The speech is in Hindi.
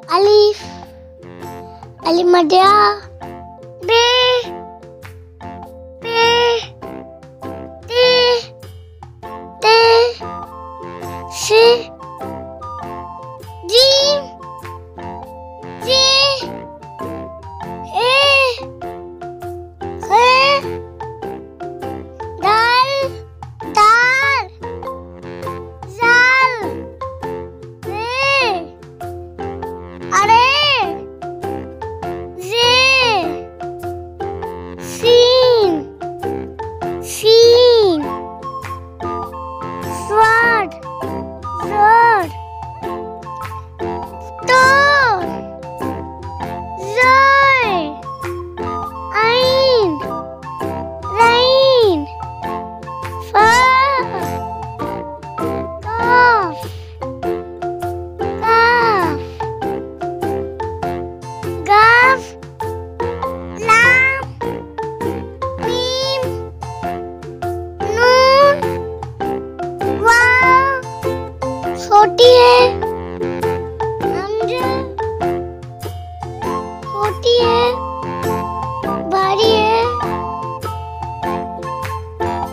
अलिफ अलिफ मध्या बे पे ते ते से जीम जे हे दाल दाल जाल रे अरे जे सीन सीन स्वाद ज़ड तो ज़य आइन रैन फा काफ काफ गाफ लाम मीम नून वाव छोटी है हमजा छोटी है